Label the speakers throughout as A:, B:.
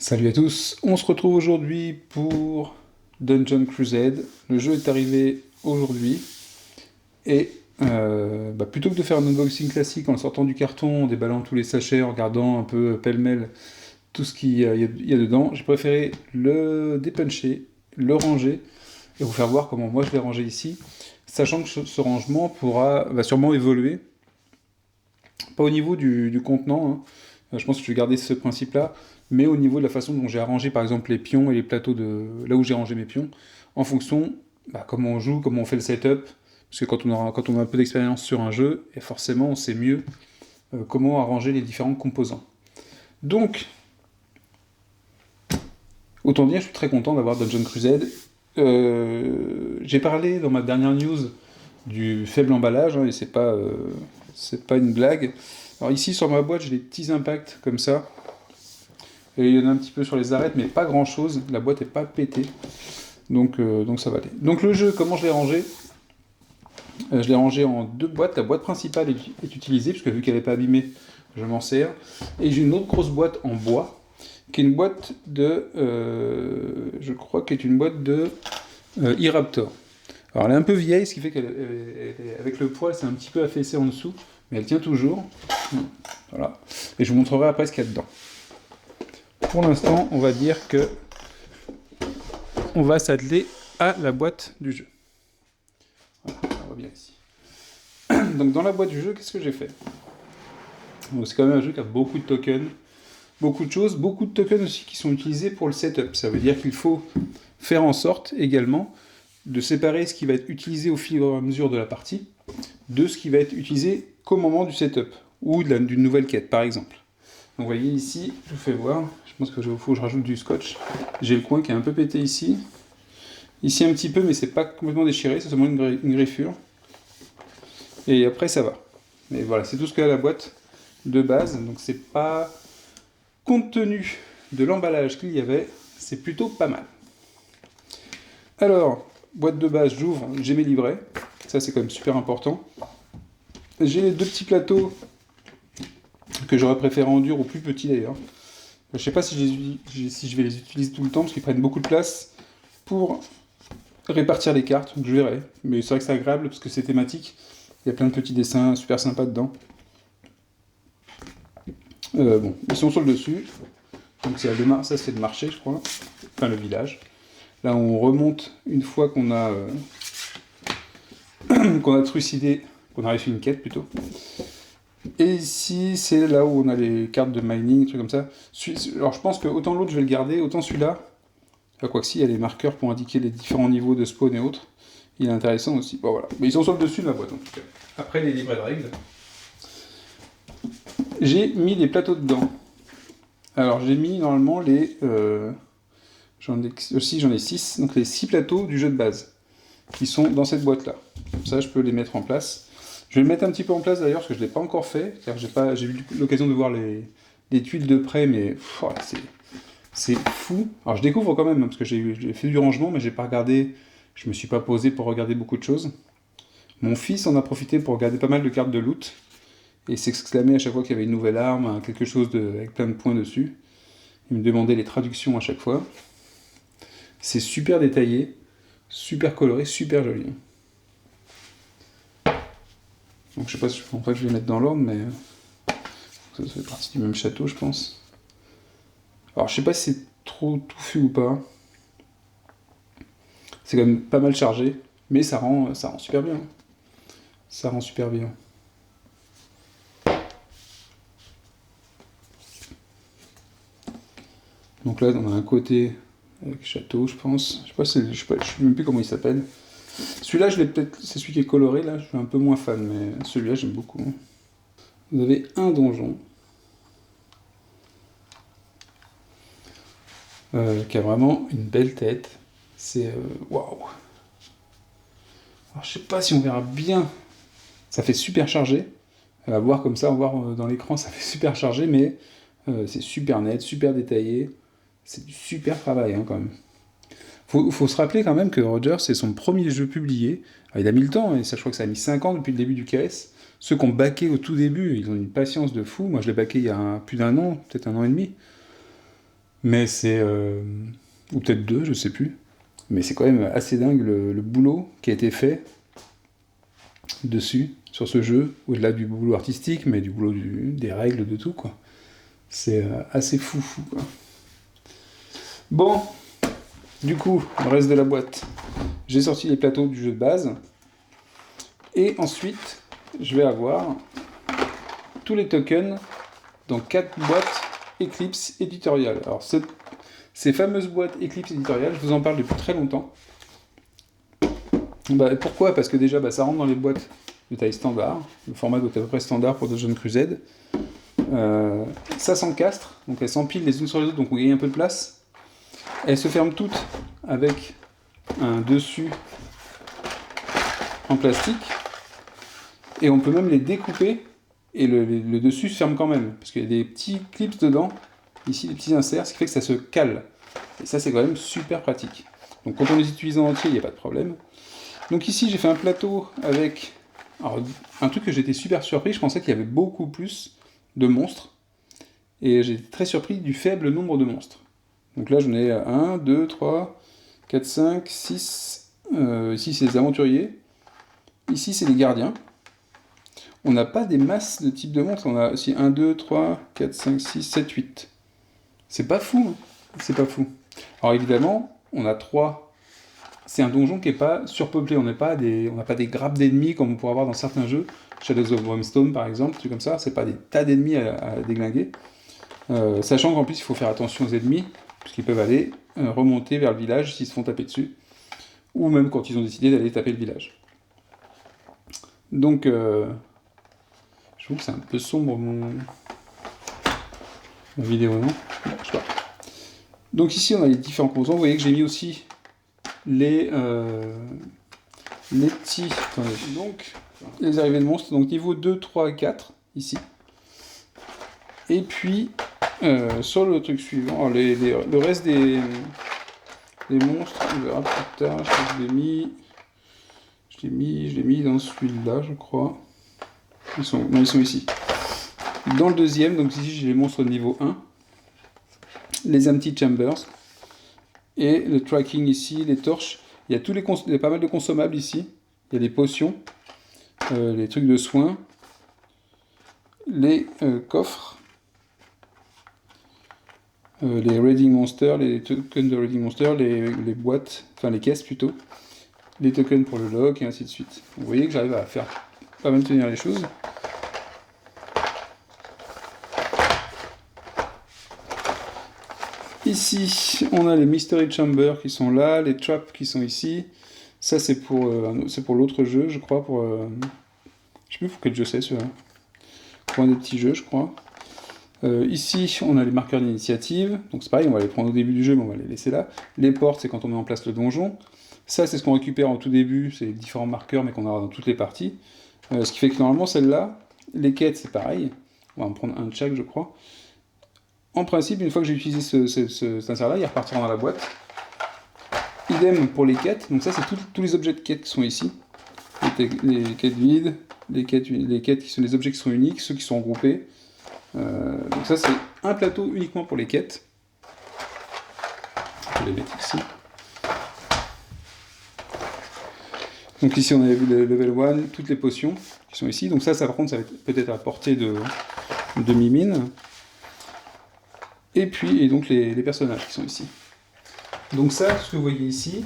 A: Salut à tous, on se retrouve aujourd'hui pour Dungeon Crusade. Le jeu est arrivé aujourd'hui et plutôt que de faire un unboxing classique en sortant du carton, en déballant tous les sachets, en regardant un peu pêle-mêle tout ce qu'il y a dedans, j'ai préféré le dépuncher, le ranger et vous faire voir comment moi je l'ai rangé ici, sachant que ce rangement va sûrement évoluer, pas au niveau du contenant, hein. Je pense que je vais garder ce principe-là, mais au niveau de la façon dont j'ai arrangé par exemple les pions et les plateaux de là où j'ai rangé mes pions, en fonction comment on joue, comment on fait le setup, parce que quand on a un peu d'expérience sur un jeu, et forcément on sait mieux comment arranger les différents composants. Donc, autant dire, je suis très content d'avoir Dungeon Crusade. J'ai parlé dans ma dernière news du faible emballage, hein, et c'est pas une blague. Alors ici sur ma boîte, j'ai des petits impacts comme ça. Et il y en a un petit peu sur les arêtes, mais pas grand chose. La boîte est pas pétée. Donc ça va aller. Donc le jeu, comment je l'ai rangé Je l'ai rangé en deux boîtes. La boîte principale est utilisée, puisque vu qu'elle n'est pas abîmée, je m'en sers. Et j'ai une autre grosse boîte en bois, qui est une boîte de... je crois qu'elle est une boîte de e-Raptor. Alors elle est un peu vieille, ce qui fait qu'avec le poids, c'est un petit peu affaissé en dessous, mais elle tient toujours. Voilà. Et je vous montrerai après ce qu'il y a dedans. Pour l'instant, on va dire que on va s'atteler à la boîte du jeu. Voilà, on va bien ici. Donc dans la boîte du jeu, qu'est-ce que j'ai fait? C'est quand même un jeu qui a beaucoup de tokens, beaucoup de choses, beaucoup de tokens aussi qui sont utilisés pour le setup. Ça veut dire qu'il faut faire en sorte également de séparer ce qui va être utilisé au fur et à mesure de la partie de ce qui va être utilisé qu'au moment du setup ou d'une nouvelle quête par exemple. Donc vous voyez ici, je vous fais voir, je pense qu'il faut que je rajoute du scotch. J'ai le coin qui est un peu pété ici. Ici un petit peu, mais c'est pas complètement déchiré, c'est seulement une griffure. Et après ça va. Mais voilà, c'est tout ce qu'il y a à la boîte de base, donc c'est pas... Compte tenu de l'emballage qu'il y avait, c'est plutôt pas mal. Alors, boîte de base, j'ouvre, j'ai mes livrets. Ça c'est quand même super important. J'ai les deux petits plateaux que j'aurais préféré en dur ou plus petits d'ailleurs. Je sais pas si je vais les utiliser tout le temps parce qu'ils prennent beaucoup de place pour répartir les cartes, donc je verrai. Mais c'est vrai que c'est agréable parce que c'est thématique. Il y a plein de petits dessins super sympas dedans. Bon, ils sont sur le dessus. Donc ça c'est le marché, je crois. Enfin le village. Là on remonte une fois qu'on a qu'on a trucidé, qu'on a réussi une quête plutôt. Et ici, c'est là où on a les cartes de mining, des trucs comme ça. Alors je pense que autant l'autre je vais le garder, autant celui-là, quoi que si, il y a les marqueurs pour indiquer les différents niveaux de spawn et autres. Il est intéressant aussi. Bon voilà, mais ils sont sur le dessus de la boîte en tout cas. Après les livrets de règles. J'ai mis des plateaux dedans. Alors j'ai mis normalement les... j'en ai 6, donc les 6 plateaux du jeu de base, qui sont dans cette boîte-là. Comme ça je peux les mettre en place. Je vais le mettre un petit peu en place d'ailleurs, parce que je ne l'ai pas encore fait. J'ai eu l'occasion de voir les tuiles de près, mais c'est fou. Alors je découvre quand même, parce que j'ai fait du rangement, mais j'ai pas regardé, je me suis pas posé pour regarder beaucoup de choses. Mon fils en a profité pour regarder pas mal de cartes de loot, et s'exclamait à chaque fois qu'il y avait une nouvelle arme, quelque chose avec plein de points dessus. Il me demandait les traductions à chaque fois. C'est super détaillé, super coloré, super joli. Donc je sais pas si je vais les mettre dans l'ordre, mais ça fait partie du même château, je pense. Alors je sais pas si c'est trop touffu ou pas. C'est quand même pas mal chargé, mais ça rend super bien. Ça rend super bien. Donc là, on a un côté avec château, je pense. Je sais même plus comment il s'appelle. Celui-là, c'est celui qui est coloré, là, je suis un peu moins fan, mais celui-là, j'aime beaucoup. Vous avez un donjon qui a vraiment une belle tête. C'est... waouh. Alors, je sais pas si on verra bien. Ça fait super chargé. À voir comme ça, on va voir dans l'écran, ça fait super chargé, mais c'est super net, super détaillé. C'est du super travail, hein, quand même. Faut se rappeler quand même que Roger, c'est son premier jeu publié. Alors, il a mis le temps, et ça, je crois que ça a mis 5 ans depuis le début du KS. Ceux qui ont backé au tout début, ils ont une patience de fou. Moi, je l'ai backé il y a plus d'un an, peut-être un an et demi. Mais c'est... ou peut-être 2, je sais plus. Mais c'est quand même assez dingue le boulot qui a été fait dessus, sur ce jeu, au-delà du boulot artistique, mais du boulot des règles, de tout, quoi. C'est assez fou, quoi. Bon, du coup, le reste de la boîte. J'ai sorti les plateaux du jeu de base. Et ensuite, je vais avoir tous les tokens dans 4 boîtes Eclipse éditoriales. Alors, ces fameuses boîtes Eclipse éditoriales, je vous en parle depuis très longtemps. Pourquoi ? Parce que déjà, ça rentre dans les boîtes de taille standard. Le format doit être à peu près standard pour Dungeon Crusade. Ça s'encastre, donc elles s'empilent les unes sur les autres, donc on gagne un peu de place. Elles se ferment toutes avec un dessus en plastique. Et on peut même les découper, et le dessus se ferme quand même, parce qu'il y a des petits clips dedans, ici des petits inserts, ce qui fait que ça se cale. Et ça, c'est quand même super pratique. Donc quand on les utilise en entier, il n'y a pas de problème. Donc ici, j'ai fait un plateau avec... Alors, un truc que j'étais super surpris, je pensais qu'il y avait beaucoup plus de monstres. Et j'ai été très surpris du faible nombre de monstres. Donc là, j'en ai 1, 2, 3, 4, 5, 6... ici, c'est les aventuriers. Ici, c'est les gardiens. On n'a pas des masses de types de monstres. On a aussi 1, 2, 3, 4, 5, 6, 7, 8. C'est pas fou, hein. C'est pas fou. Alors évidemment, on a 3... C'est un donjon qui n'est pas surpeuplé. On n'a pas des grappes d'ennemis comme on pourrait avoir dans certains jeux. Shadows of Brimstone, par exemple, trucs comme ça. C'est pas des tas d'ennemis à déglinguer. Sachant qu'en plus, il faut faire attention aux ennemis, puisqu'ils peuvent aller remonter vers le village s'ils se font taper dessus. Ou même quand ils ont décidé d'aller taper le village. Donc, je trouve que c'est un peu sombre ma vidéo, non ? Je sais pas. Donc ici, on a les différents composants. Vous voyez que j'ai mis aussi les petits... Attendez. Donc, les arrivées de monstres. Donc niveau 2, 3 et 4, ici. Et puis, sur le truc suivant, le reste des monstres, on verra plus tard. Je l'ai mis dans celui-là, je crois. Ils sont ici. Dans le deuxième, donc ici j'ai les monstres de niveau 1, les empty chambers, et le tracking ici, les torches. Il y a pas mal de consommables ici. Il y a des potions, les trucs de soins, les coffres, les raiding monsters, les tokens de raiding monsters, les boîtes, enfin les caisses plutôt, les tokens pour le log, et ainsi de suite. Vous voyez que j'arrive à faire pas mal tenir les choses. Ici, on a les Mystery Chambers qui sont là, les Traps qui sont ici. Ça, c'est pour l'autre jeu, je crois. Je sais plus pour quel jeu c'est, celui-là. Pour un des petits jeux, je crois. Ici, on a les marqueurs d'initiative. Donc c'est pareil, on va les prendre au début du jeu, mais on va les laisser là. Les portes, c'est quand on met en place le donjon. Ça, c'est ce qu'on récupère en tout début. C'est les différents marqueurs, mais qu'on aura dans toutes les parties. Ce qui fait que normalement, celle-là, les quêtes, c'est pareil. On va en prendre un de chaque, je crois. En principe, une fois que j'ai utilisé cet insert-là, il repartira dans la boîte. Idem pour les quêtes. Donc ça, c'est tous les objets de quête qui sont ici. Les quêtes vides, les quêtes qui sont les objets qui sont uniques, ceux qui sont regroupés. Donc ça, c'est un plateau uniquement pour les quêtes. Je vais les mettre ici. Donc ici, on avait vu le level 1, toutes les potions qui sont ici. Donc ça par contre, ça va être peut-être à portée de demi-mine. Et puis, donc les personnages qui sont ici. Donc ça, ce que vous voyez ici,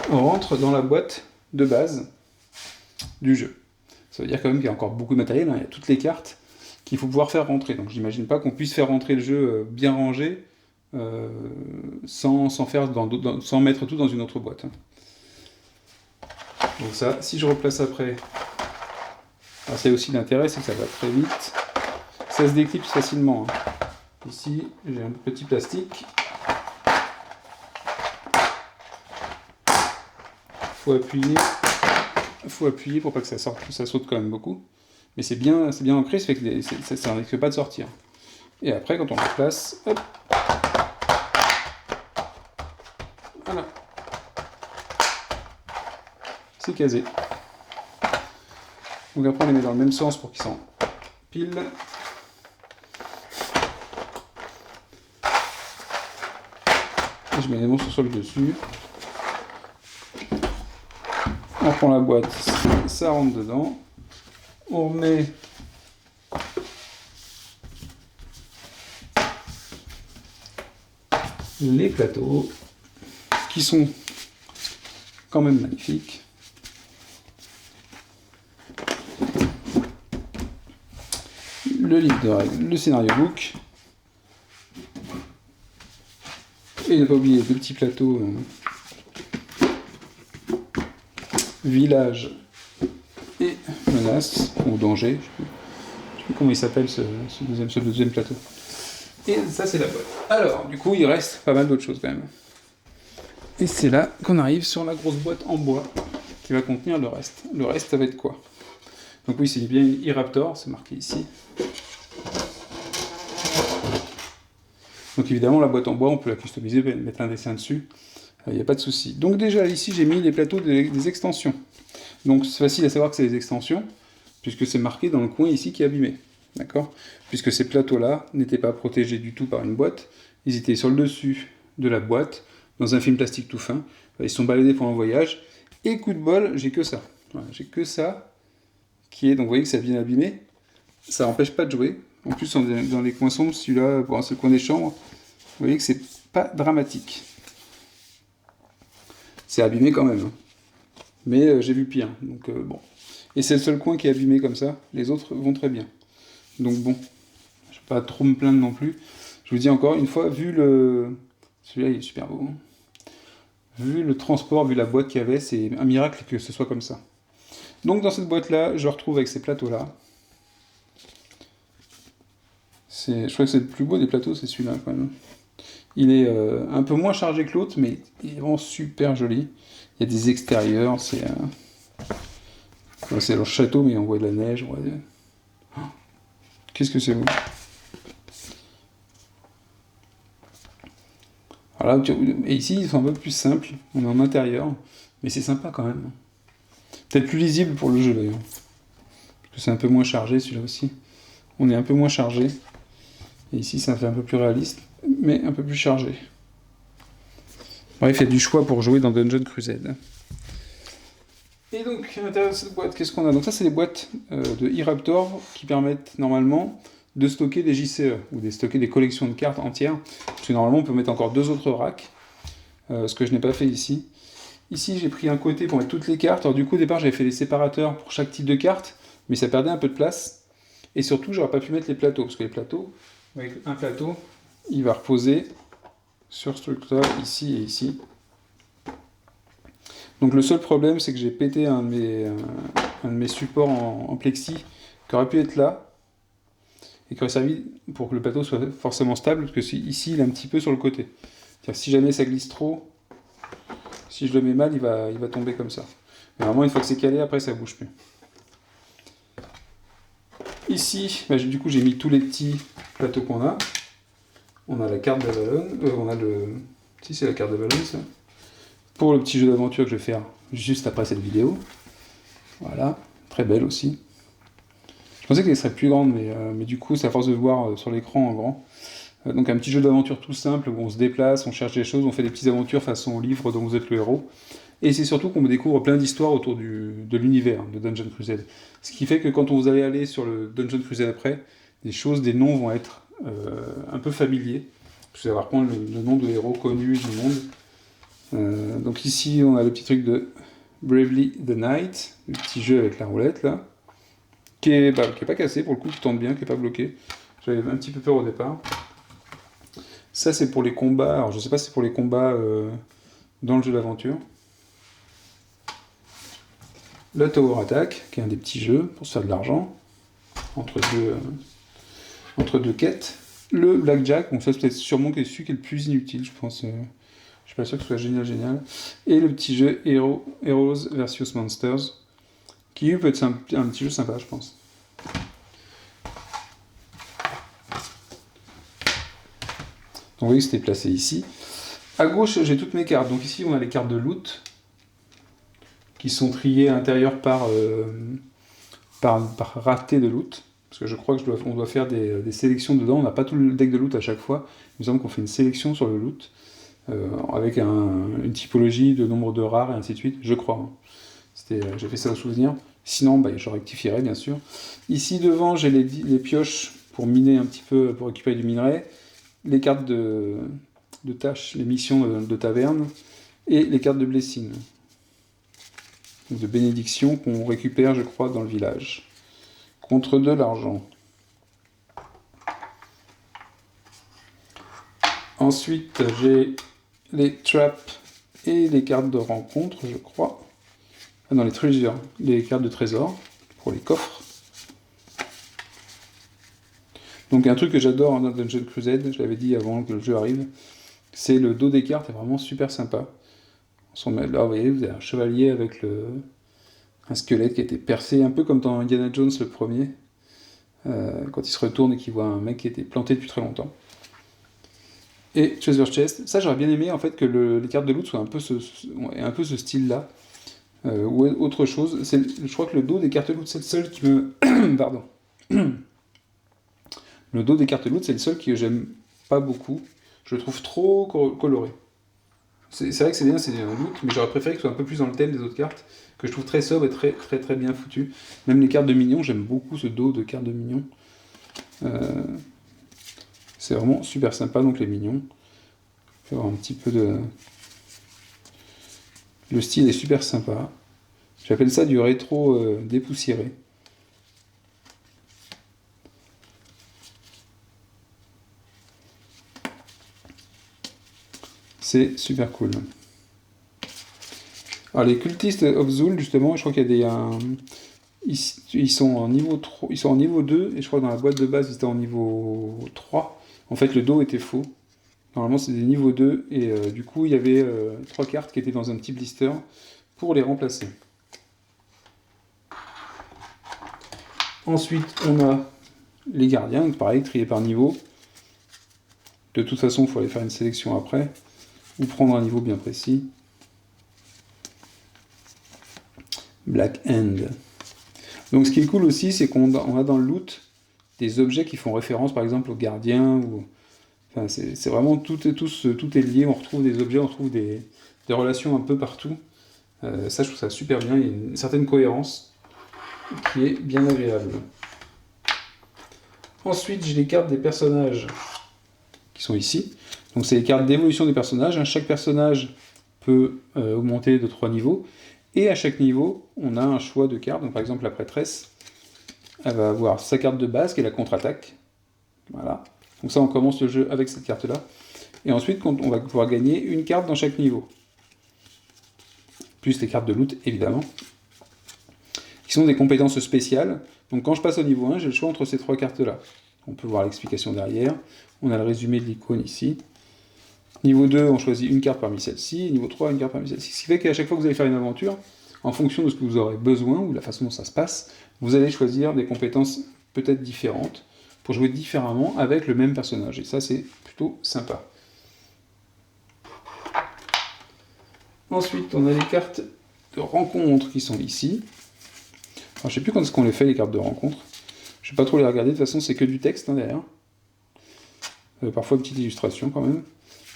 A: on rentre dans la boîte de base du jeu. Ça veut dire quand même qu'il y a encore beaucoup de matériel, hein. Il y a toutes les cartes qu'il faut pouvoir faire rentrer. Donc j'imagine pas qu'on puisse faire rentrer le jeu bien rangé sans mettre tout dans une autre boîte. Donc ça, si je replace après, alors c'est aussi l'intérêt, c'est que ça va très vite. Ça se déclipse facilement, hein. Ici, j'ai un petit plastique. Faut appuyer pour pas que ça sorte, ça saute quand même beaucoup. Mais c'est bien ancré, ça fait que ça ne risque pas de sortir. Et après, quand on le place, hop, voilà, c'est casé. Donc après, on les met dans le même sens pour qu'ils s'empilent. Et je mets les monstres sur le dessus. On prend la boîte, ça rentre dedans. On remet les plateaux, qui sont quand même magnifiques. Le livre de règles, le scénario book. Et ne pas oublier deux petits plateaux village et menace, ou danger, je sais plus comment il s'appelle ce deuxième plateau. Et ça c'est la boîte. Alors, du coup, il reste pas mal d'autres choses quand même. Et c'est là qu'on arrive sur la grosse boîte en bois qui va contenir le reste. Le reste, ça va être quoi? Donc oui, c'est bien une e-Raptor, c'est marqué ici. Donc évidemment, la boîte en bois, on peut la customiser, mettre un dessin dessus. Il n'y a pas de souci. Donc déjà, ici, j'ai mis les plateaux des extensions. Donc c'est facile à savoir que c'est des extensions, puisque c'est marqué dans le coin ici qui est abîmé. D'accord? Puisque ces plateaux-là n'étaient pas protégés du tout par une boîte. Ils étaient sur le dessus de la boîte, dans un film plastique tout fin. Ils sont baladés pendant le voyage. Et coup de bol, j'ai que ça. Voilà, j'ai que ça qui est... Donc vous voyez que ça vient abîmé. Ça n'empêche pas de jouer. En plus, dans les coins sombres, celui-là, bon, c'est le coin des chambres. Vous voyez que c'est pas dramatique. C'est abîmé quand même. Mais j'ai vu pire. Donc bon. Et c'est le seul coin qui est abîmé comme ça. Les autres vont très bien. Donc bon. Je ne vais pas trop me plaindre non plus. Je vous dis encore une fois, vu le... Celui-là, il est super beau. Vu le transport, vu la boîte qu'il y avait, c'est un miracle que ce soit comme ça. Donc dans cette boîte-là, je retrouve avec ces plateaux-là. Je crois que c'est le plus beau des plateaux, c'est celui-là quand même. Il est un peu moins chargé que l'autre, mais il est vraiment super joli. Il y a des extérieurs, c'est le château, mais on voit de la neige. On voit de... Oh, qu'est-ce que c'est beau. Voilà, et ici, ils sont un peu plus simples. On est en intérieur, mais c'est sympa quand même. Peut-être plus lisible pour le jeu d'ailleurs. Parce que c'est un peu moins chargé celui-là aussi. On est un peu moins chargé. Et ici, ça fait un peu plus réaliste, mais un peu plus chargé. Bref, il y a du choix pour jouer dans Dungeon Crusade. Et donc, à l'intérieur de cette boîte, qu'est-ce qu'on a? Donc ça, c'est des boîtes de e-Raptor qui permettent normalement de stocker des JCE, ou de stocker des collections de cartes entières. Parce que normalement, on peut mettre encore 2 autres racks, ce que je n'ai pas fait ici. Ici, j'ai pris un côté pour mettre toutes les cartes. Alors du coup, au départ, j'avais fait des séparateurs pour chaque type de carte, mais ça perdait un peu de place. Et surtout, j'aurais pas pu mettre les plateaux, parce que les plateaux, avec un plateau, il va reposer sur ce truc-là, ici et ici. Donc le seul problème, c'est que j'ai pété un de mes supports en plexi qui aurait pu être là, et qui aurait servi pour que le plateau soit forcément stable, parce que ici, il est un petit peu sur le côté. C'est-à-dire, si jamais ça glisse trop, si je le mets mal, il va tomber comme ça. Mais normalement, une fois que c'est calé, après, ça bouge plus. Ici, bah, du coup, j'ai mis tous les petits plateaux qu'on a. On a la carte d'Avalon, on a le... Si, c'est la carte d'Avalon, ça. Pour le petit jeu d'aventure que je vais faire juste après cette vidéo. Voilà, très belle aussi. Je pensais qu'elle serait plus grande, mais du coup, c'est à force de voir sur l'écran en grand. Donc un petit jeu d'aventure tout simple, où on se déplace, on cherche des choses, on fait des petites aventures façon livre dont vous êtes le héros. Et c'est surtout qu'on découvre plein d'histoires autour de l'univers de Dungeon Crusade. Ce qui fait que quand vous allez aller sur le Dungeon Crusade après, des noms vont être un peu familiers. Vous allez avoir le nom de héros connus du monde. Donc ici, on a le petit truc de Bravely the Knight, le petit jeu avec la roulette là, qui est pas cassé pour le coup, qui tourne bien, qui est pas bloqué. J'avais un petit peu peur au départ. Ça, c'est pour les combats. Alors, je sais pas si c'est pour les combats dans le jeu d'aventure. Le Tower Attack, qui est un des petits jeux pour se faire de l'argent entre deux quêtes. Le Blackjack, donc ça, c'est peut-être sûrement celui qui est le plus inutile, je pense. Je suis pas sûr que ce soit génial. Et le petit jeu Heroes vs Monsters, qui peut être un petit jeu sympa, je pense. Donc vous voyez que c'était placé ici. À gauche, j'ai toutes mes cartes. Donc ici, on a les cartes de loot, qui sont triées à l'intérieur par rareté de loot. Parce que je crois qu'on doit faire des sélections dedans. On n'a pas tout le deck de loot à chaque fois. Il me semble qu'on fait une sélection sur le loot. avec une typologie de nombre de rares et ainsi de suite, je crois. Hein. J'ai fait ça au souvenir. Sinon, je rectifierai, bien sûr. Ici, devant, j'ai les pioches pour miner un petit peu, pour récupérer du minerai, les cartes de tâches, les missions de taverne, et les cartes de blessing, donc de bénédiction qu'on récupère, je crois, dans le village, contre de l'argent. Ensuite, j'ai les traps et les cartes de rencontre, je crois. Ah non, les treasures, les cartes de trésor pour les coffres. Donc un truc que j'adore dans Dungeon Crusade, je l'avais dit avant que le jeu arrive, c'est le dos des cartes, est vraiment super sympa. Là, vous voyez, vous avez un chevalier avec un squelette qui a été percé, un peu comme dans Indiana Jones le premier, quand il se retourne et qu'il voit un mec qui était planté depuis très longtemps. Et Treasure Chest, ça j'aurais bien aimé en fait que les cartes de loot soient un peu ce style-là. Ou autre chose, je crois que le dos des cartes loot, c'est le seul qui me... Pardon. Le dos des cartes loot, c'est le seul que j'aime pas beaucoup. Je le trouve trop coloré. C'est vrai que c'est bien, c'est un loot, mais j'aurais préféré que ce soit un peu plus dans le thème des autres cartes, que je trouve très sobre et très très très bien foutu. Même les cartes de minions, j'aime beaucoup ce dos de cartes de minions. C'est vraiment super sympa, donc les minions. Je vais voir un petit peu de... Le style est super sympa. J'appelle ça du rétro dépoussiéré. C'est super cool. Alors les cultistes of Zul, justement, je crois qu'il y a ils sont en niveau 3, ils sont en niveau 2, et je crois que dans la boîte de base, ils étaient en niveau 3. En fait, le dos était faux. Normalement, c'est des niveaux 2, et du coup, il y avait 3 cartes qui étaient dans un petit blister pour les remplacer. Ensuite, on a les gardiens, donc pareil, triés par niveau. De toute façon, il faut aller faire une sélection après, ou prendre un niveau bien précis. Black End. Donc ce qui est cool aussi, c'est qu'on a dans le loot des objets qui font référence par exemple aux gardiens. Enfin, c'est vraiment tout est lié, on retrouve des objets, on retrouve des relations un peu partout. Ça, je trouve ça super bien, il y a une certaine cohérence qui est bien agréable. Ensuite, j'ai les cartes des personnages qui sont ici. Donc c'est les cartes d'évolution des personnages. Chaque personnage peut augmenter de 3 niveaux. Et à chaque niveau, on a un choix de cartes. Donc par exemple, la prêtresse, elle va avoir sa carte de base, qui est la contre-attaque. Voilà. Donc ça, on commence le jeu avec cette carte-là. Et ensuite, on va pouvoir gagner une carte dans chaque niveau. Plus les cartes de loot, évidemment. Qui sont des compétences spéciales. Donc quand je passe au niveau 1, j'ai le choix entre ces 3 cartes-là. On peut voir l'explication derrière. On a le résumé de l'icône ici. Niveau 2, on choisit une carte parmi celles-ci. Niveau 3, une carte parmi celles-ci. Ce qui fait qu'à chaque fois que vous allez faire une aventure, en fonction de ce que vous aurez besoin, ou de la façon dont ça se passe, vous allez choisir des compétences peut-être différentes, pour jouer différemment avec le même personnage. Et ça, c'est plutôt sympa. Ensuite, on a les cartes de rencontre qui sont ici. Alors, je ne sais plus quand est-ce qu'on les fait, les cartes de rencontre. Je ne vais pas trop les regarder, de toute façon, c'est que du texte derrière. Parfois, une petite illustration quand même.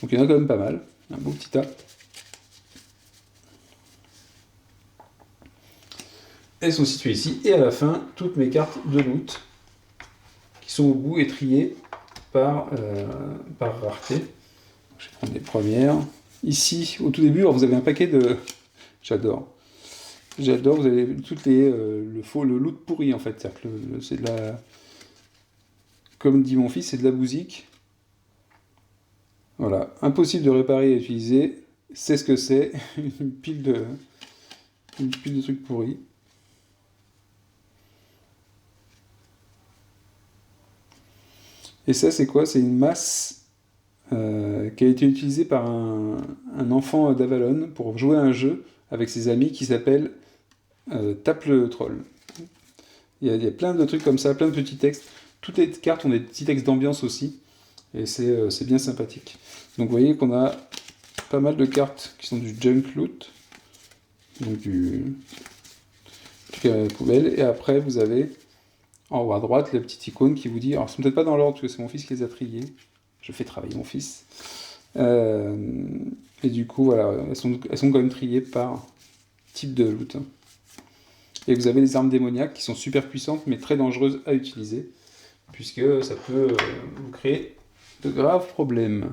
A: Donc il y en a quand même pas mal, un beau petit tas. Elles sont situées ici, et à la fin, toutes mes cartes de loot, qui sont au bout et triées par rareté. Je vais prendre les premières. Ici, au tout début, alors vous avez un paquet de... J'adore, vous avez toutes le loot pourri en fait. C'est de la... Comme dit mon fils, c'est de la bousique. Voilà, impossible de réparer et utiliser, c'est ce que c'est, une pile de trucs pourris. Et ça, c'est quoi? C'est une masse qui a été utilisée par un enfant d'Avalon pour jouer à un jeu avec ses amis qui s'appelle Tape le Troll. Il y a plein de trucs comme ça, plein de petits textes. Toutes les cartes ont des petits textes d'ambiance aussi. Et c'est bien sympathique. Donc vous voyez qu'on a pas mal de cartes qui sont du junk loot. Donc du poubelle. Et après vous avez en haut à droite la petite icône qui vous dit... Alors ce n'est peut-être pas dans l'ordre parce que c'est mon fils qui les a triés. Je fais travailler mon fils. Euh, et du coup, voilà, elles sont quand même triées par type de loot. Et vous avez les armes démoniaques qui sont super puissantes, mais très dangereuses à utiliser, puisque ça peut vous créer de graves problèmes.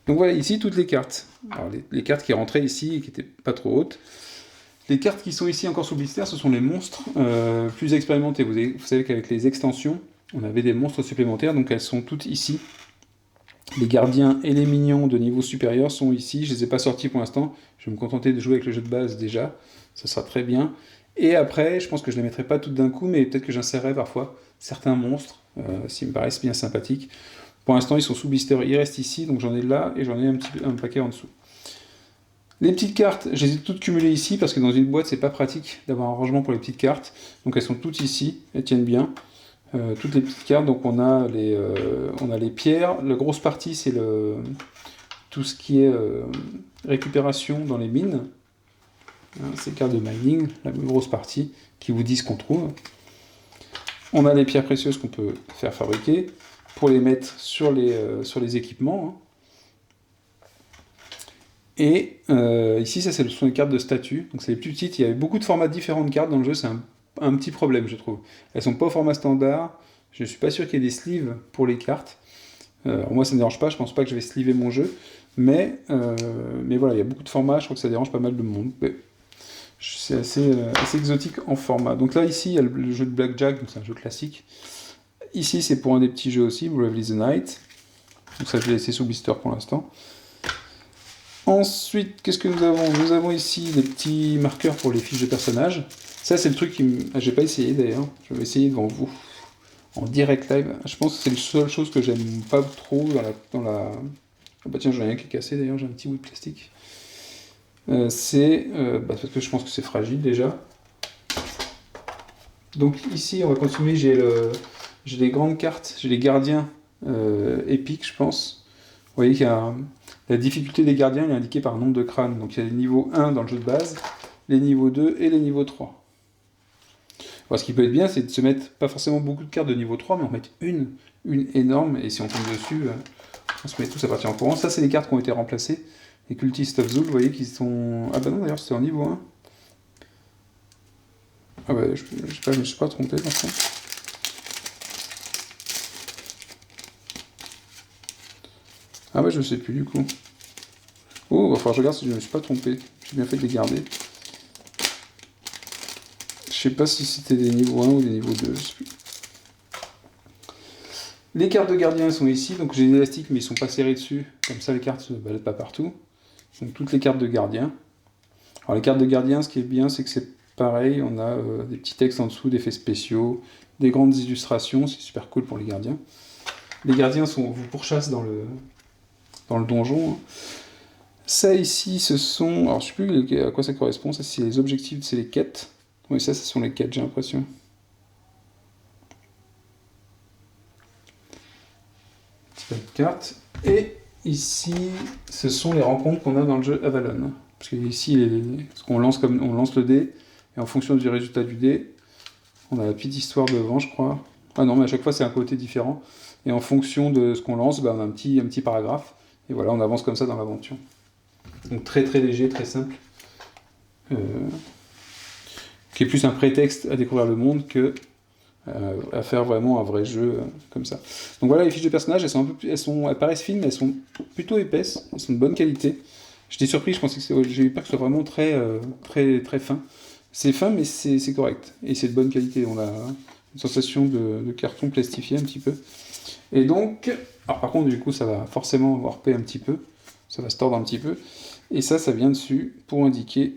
A: Donc voilà, ici, toutes les cartes. Alors, les cartes qui rentraient ici et qui n'étaient pas trop hautes. Les cartes qui sont ici encore sous blister, ce sont les monstres plus expérimentés. Vous savez qu'avec les extensions, on avait des monstres supplémentaires, donc elles sont toutes ici. Les gardiens et les minions de niveau supérieur sont ici. Je ne les ai pas sortis pour l'instant. Je vais me contenter de jouer avec le jeu de base déjà. Ça sera très bien. Et après, je pense que je ne les mettrai pas toutes d'un coup, mais peut-être que j'insérerai parfois certains monstres, s'ils me paraissent bien sympathiques. Pour l'instant, ils sont sous blister. Ils restent ici, donc j'en ai là et j'en ai un paquet en dessous. Les petites cartes, je les ai toutes cumulées ici parce que dans une boîte, c'est pas pratique d'avoir un rangement pour les petites cartes. Donc elles sont toutes ici, elles tiennent bien. Toutes les petites cartes, donc on a les pierres. La grosse partie, c'est tout ce qui est récupération dans les mines. Hein, c'est les cartes de mining, la grosse partie, qui vous disent qu'on trouve. On a les pierres précieuses qu'on peut faire fabriquer pour les mettre sur les équipements. Hein. Et ici, ça, ce sont les cartes de statut. Donc c'est les plus petites. Il y avait beaucoup de formats différents de cartes dans le jeu. C'est un petit problème, je trouve. Elles sont pas au format standard. Je ne suis pas sûr qu'il y ait des sleeves pour les cartes. Moi, ça ne me dérange pas. Je pense pas que je vais sleever mon jeu. Mais voilà, il y a beaucoup de formats. Je crois que ça dérange pas mal de monde. C'est assez exotique en format. Donc là, ici, il y a le jeu de Blackjack. Donc c'est un jeu classique. Ici, c'est pour un des petits jeux aussi, Bravely the Night. Donc ça, je l'ai laissé sous blister pour l'instant. Ensuite, qu'est-ce que nous avons? Nous avons ici des petits marqueurs pour les fiches de personnages. Ça, c'est le truc j'ai pas essayé d'ailleurs. Je vais essayer devant vous. En direct live. Je pense que c'est la seule chose que j'aime pas trop dans la... Ah bah tiens, j'en ai un qui est cassé d'ailleurs, j'ai un petit bout de plastique. Parce que je pense que c'est fragile déjà. Donc ici, on va continuer. J'ai les grandes cartes, j'ai les gardiens épiques, je pense. Vous voyez qu'il y a la difficulté des gardiens est indiquée par nombre de crânes. Donc il y a les niveaux 1 dans le jeu de base, les niveaux 2 et les niveaux 3. Alors, ce qui peut être bien, c'est de se mettre pas forcément beaucoup de cartes de niveau 3, mais en mettre une énorme, et si on tombe dessus, on se met tous à partir en courant. Ça, c'est les cartes qui ont été remplacées. Les cultistes of Zul, vous voyez qu'ils sont... Ah bah non, d'ailleurs, c'était en niveau 1. Ah bah, je me suis pas trompé, par contre. Ah bah, je sais plus, du coup. Oh, enfin, je regarde si je me suis pas trompé. J'ai bien fait de les garder. Je sais pas si c'était des niveaux 1 ou des niveaux 2, je sais plus. Les cartes de gardien sont ici, donc j'ai des élastiques, mais ils sont pas serrés dessus. Comme ça, les cartes se baladent pas partout. Donc toutes les cartes de gardien. Alors les cartes de gardien, ce qui est bien, c'est que c'est pareil, on a des petits textes en dessous, d'effets spéciaux, des grandes illustrations, c'est super cool pour les gardiens. Les gardiens vous pourchassent dans le donjon. Hein. Ça ici, ce sont... Alors je sais plus à quoi ça correspond, ça c'est les objectifs, c'est les quêtes. Oui, ça, ce sont les quêtes, j'ai l'impression. Petite carte. Et ici, ce sont les rencontres qu'on a dans le jeu Avalon. Parce que ici, on lance le dé, et en fonction du résultat du dé, on a la petite histoire devant, je crois. Ah non, mais à chaque fois, c'est un côté différent. Et en fonction de ce qu'on lance, on a un petit paragraphe. Et voilà, on avance comme ça dans l'aventure. Donc très très léger, très simple. Qui est plus un prétexte à découvrir le monde que à faire vraiment un vrai jeu comme ça. Donc voilà, les fiches de personnages, elles paraissent fines, mais elles sont plutôt épaisses, elles sont de bonne qualité. J'étais surpris, je pensais que j'ai eu peur que ce soit vraiment très, très, très fin. C'est fin, mais c'est correct. Et c'est de bonne qualité. On a une sensation de carton plastifié un petit peu. Et donc, alors par contre, du coup, ça va forcément warper un petit peu. Ça va se tordre un petit peu. Et ça vient dessus pour indiquer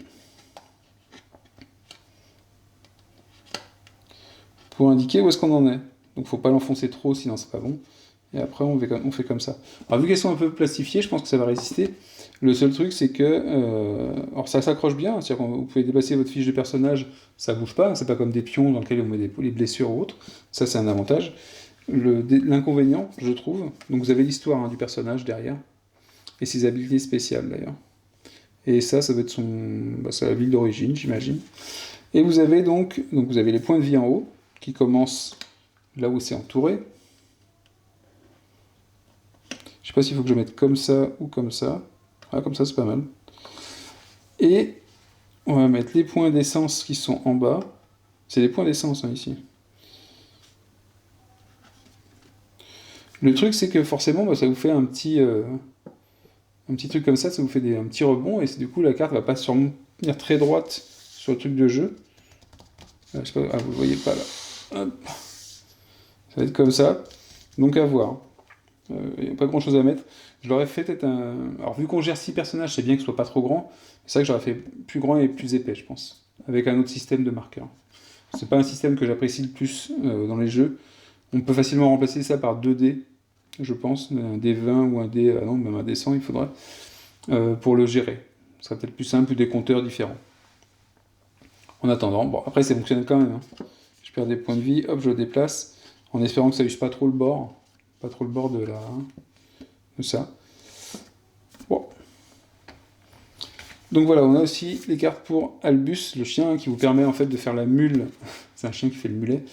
A: où est-ce qu'on en est. Donc faut pas l'enfoncer trop, sinon c'est pas bon. Et après on fait comme ça. Alors vu qu'elles sont un peu plastifiées, je pense que ça va résister. Le seul truc c'est que... alors ça s'accroche bien, c'est-à-dire que vous pouvez déplacer votre fiche de personnage, ça bouge pas, c'est pas comme des pions dans lesquels on met les blessures ou autres. Ça c'est un avantage. L'inconvénient, je trouve, donc vous avez l'histoire du personnage derrière, et ses habilités spéciales d'ailleurs. Et ça va être sa ville d'origine, j'imagine. Et vous avez donc vous avez les points de vie en haut, qui commence là où c'est entouré. Je sais pas s'il faut que je mette comme ça ou comme ça. Ah, comme ça, c'est pas mal. Et on va mettre les points d'essence qui sont en bas. C'est les points d'essence, hein, ici. Le truc, c'est que forcément, bah, ça vous fait un petit truc comme ça vous fait un petit rebond, et du coup, la carte va pas sûrement tenir très droite sur le truc de jeu. Je sais pas, vous le voyez pas là. Hop. Ça va être comme ça. Donc à voir. Il n'y a pas grand chose à mettre. Je l'aurais fait peut-être un. Alors, vu qu'on gère 6 personnages, c'est bien que ce soit pas trop grand. C'est vrai que j'aurais fait plus grand et plus épais, je pense. Avec un autre système de marqueurs. C'est pas un système que j'apprécie le plus dans les jeux. On peut facilement remplacer ça par 2 dés, je pense. Un dé 20 ou un dé. Ah non, même un dé 100, il faudrait. Pour le gérer. Ce serait peut-être plus simple, ou des compteurs différents. En attendant, bon, après, ça fonctionne quand même. Hein. Je perds des points de vie, hop, je le déplace. En espérant que ça use pas trop le bord. Pas trop le bord de ça. Bon. Donc voilà, on a aussi les cartes pour Albus, le chien qui vous permet en fait de faire la mule, c'est un chien qui fait le mulet,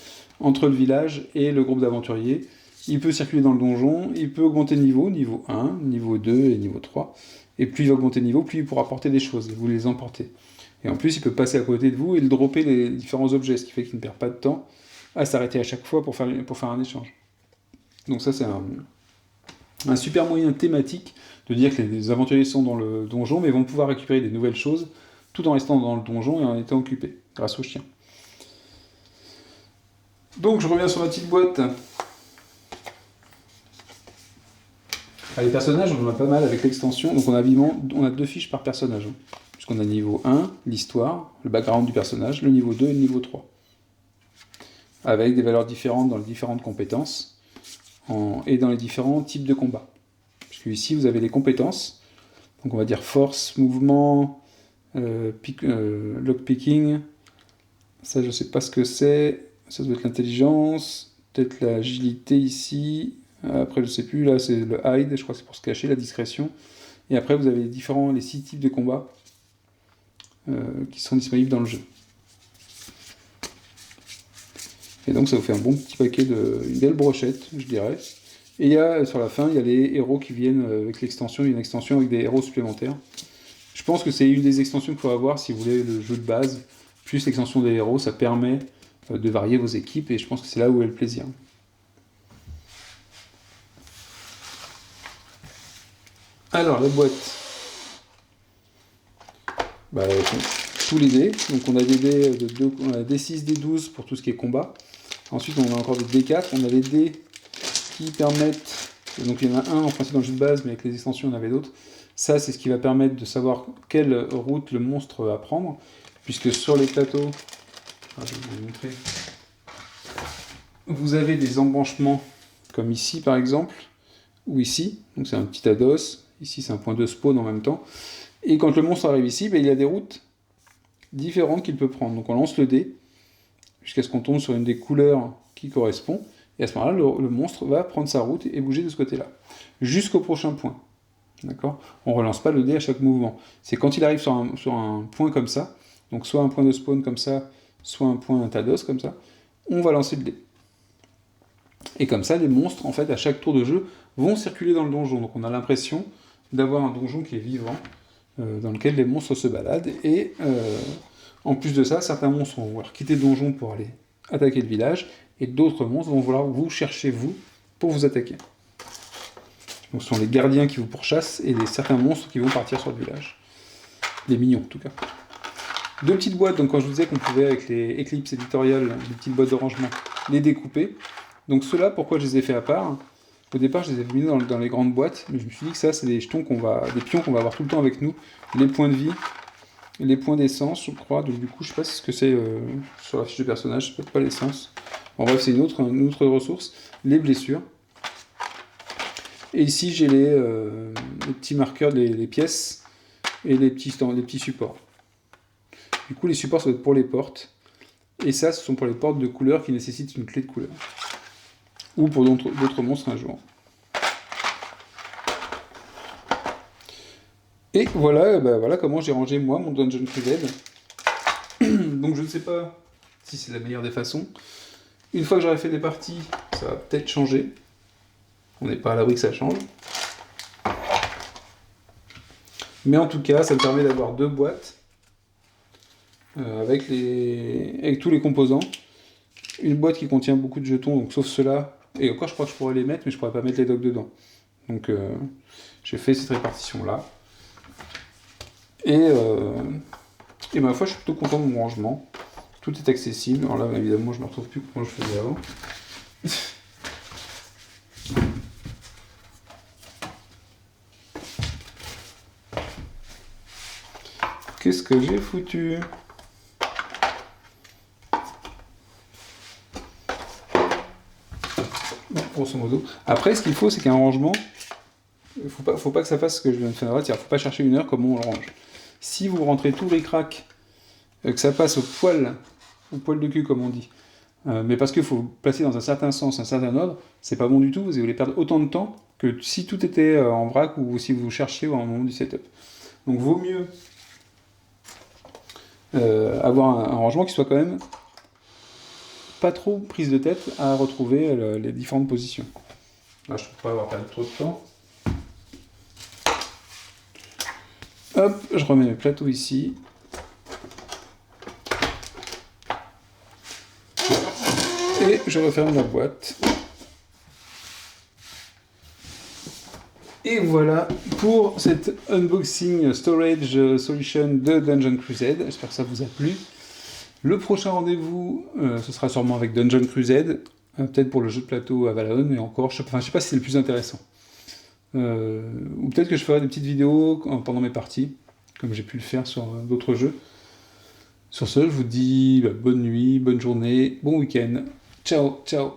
A: entre le village et le groupe d'aventuriers. Il peut circuler dans le donjon, il peut augmenter de niveau 1, niveau 2 et niveau 3. Et plus il va augmenter de niveau, plus il pourra porter des choses, et vous les emporter. Et en plus, il peut passer à côté de vous et le dropper les différents objets, ce qui fait qu'il ne perd pas de temps à s'arrêter à chaque fois pour faire un échange. Donc ça, c'est un super moyen thématique de dire que les aventuriers sont dans le donjon, mais vont pouvoir récupérer des nouvelles choses, tout en restant dans le donjon et en étant occupés, grâce au chien. Donc, je reviens sur ma petite boîte. Les personnages, on en a pas mal avec l'extension, donc on a 2 fiches par personnage. Puisqu'on a niveau 1, l'histoire, le background du personnage, le niveau 2 et le niveau 3. Avec des valeurs différentes dans les différentes compétences et dans les différents types de combats. Puisque ici, vous avez les compétences. Donc on va dire force, mouvement, lockpicking. Ça, je sais pas ce que c'est. Ça doit être l'intelligence, peut-être l'agilité ici. Après, je sais plus, là, c'est le hide, je crois que c'est pour se cacher, la discrétion. Et après, vous avez les 6 types de combats qui sont disponibles dans le jeu. Et donc ça vous fait un bon petit paquet une belle brochette, je dirais. Et sur la fin, il y a les héros qui viennent avec l'extension, il y a une extension avec des héros supplémentaires. Je pense que c'est une des extensions qu'il faut avoir si vous voulez le jeu de base, plus l'extension des héros, ça permet de varier vos équipes, et je pense que c'est là où est le plaisir. Alors, la boîte. Tous les dés. Donc on a des dés de 2, on a des D6, des 12 pour tout ce qui est combat. Ensuite, on a encore des D4. On a les dés qui permettent... Donc il y en a un en principe dans le jeu de base, mais avec les extensions, il y en avait d'autres. Ça, c'est ce qui va permettre de savoir quelle route le monstre va prendre. Puisque sur les plateaux... je vais vous montrer. Vous avez des embranchements, comme ici par exemple, ou ici. Donc c'est un petit ados. Ici, c'est un point de spawn en même temps. Et quand le monstre arrive ici, il y a des routes différentes qu'il peut prendre. Donc on lance le dé, jusqu'à ce qu'on tombe sur une des couleurs qui correspond. Et à ce moment-là, le monstre va prendre sa route et bouger de ce côté-là. Jusqu'au prochain point. D'accord ? On ne relance pas le dé à chaque mouvement. C'est quand il arrive sur un point comme ça, donc soit un point de spawn comme ça, soit un point Tados comme ça, on va lancer le dé. Et comme ça, les monstres, en fait, à chaque tour de jeu, vont circuler dans le donjon. Donc on a l'impression d'avoir un donjon qui est vivant, dans lequel les monstres se baladent. Et en plus de ça, certains monstres vont vouloir quitter le donjon pour aller attaquer le village, et d'autres monstres vont vouloir vous chercher, vous, pour vous attaquer. Donc ce sont les gardiens qui vous pourchassent, et certains monstres qui vont partir sur le village. Les mignons, en tout cas. 2 petites boîtes, donc quand je vous disais qu'on pouvait, avec les Eclipse éditoriales, les petites boîtes de rangement, les découper. Donc ceux-là, pourquoi je les ai fait à part ? Au départ, je les ai mis dans les grandes boîtes, mais je me suis dit que ça, c'est des jetons des pions qu'on va avoir tout le temps avec nous. Les points de vie, les points d'essence, je crois. Donc du coup, je sais pas ce que c'est sur la fiche de personnage, c'est peut-être pas l'essence. En bref, c'est une autre ressource. Les blessures. Et ici, j'ai les petits marqueurs, les pièces, et les petits supports. Du coup, les supports, ça va être pour les portes. Et ça, ce sont pour les portes de couleur qui nécessitent une clé de couleur. Ou pour d'autres monstres un jour. Et voilà comment j'ai rangé moi mon Dungeon Crusade. Donc je ne sais pas si c'est la meilleure des façons. Une fois que j'aurai fait des parties, ça va peut-être changer. On n'est pas à l'abri que ça change. Mais en tout cas, ça me permet d'avoir 2 boîtes avec tous les composants. Une boîte qui contient beaucoup de jetons, donc sauf ceux-là. Et encore, je crois que je pourrais les mettre, mais je pourrais pas mettre les docks dedans. Donc j'ai fait cette répartition-là. Et ma foi, je suis plutôt content de mon rangement. Tout est accessible. Alors là, évidemment, je ne me retrouve plus comment je faisais avant. Qu'est-ce que j'ai foutu? Grosso modo. Après, ce qu'il faut, c'est qu'un rangement, faut pas que ça fasse ce que je viens de faire. C'est-à-dire, faut pas chercher une heure comment on le range. Si vous rentrez tout ric-rac, que ça passe au poil de cul, comme on dit, mais parce qu'il faut placer dans un certain sens, un certain ordre, c'est pas bon du tout. Vous allez perdre autant de temps que si tout était en vrac ou si vous cherchiez au moment du setup. Donc, vaut mieux avoir un rangement qui soit quand même pas trop prise de tête à retrouver les différentes positions. Là, je ne trouve pas avoir perdu trop de temps. Hop, je remets mes plateaux ici. Et je referme la boîte. Et voilà pour cette unboxing storage solution de Dungeon Crusade. J'espère que ça vous a plu. Le prochain rendez-vous, ce sera sûrement avec Dungeon Crusade, peut-être pour le jeu de plateau Avalon, et encore, je sais pas si c'est le plus intéressant. Ou peut-être que je ferai des petites vidéos pendant mes parties, comme j'ai pu le faire sur d'autres jeux. Sur ce, je vous dis bonne nuit, bonne journée, bon week-end. Ciao, ciao.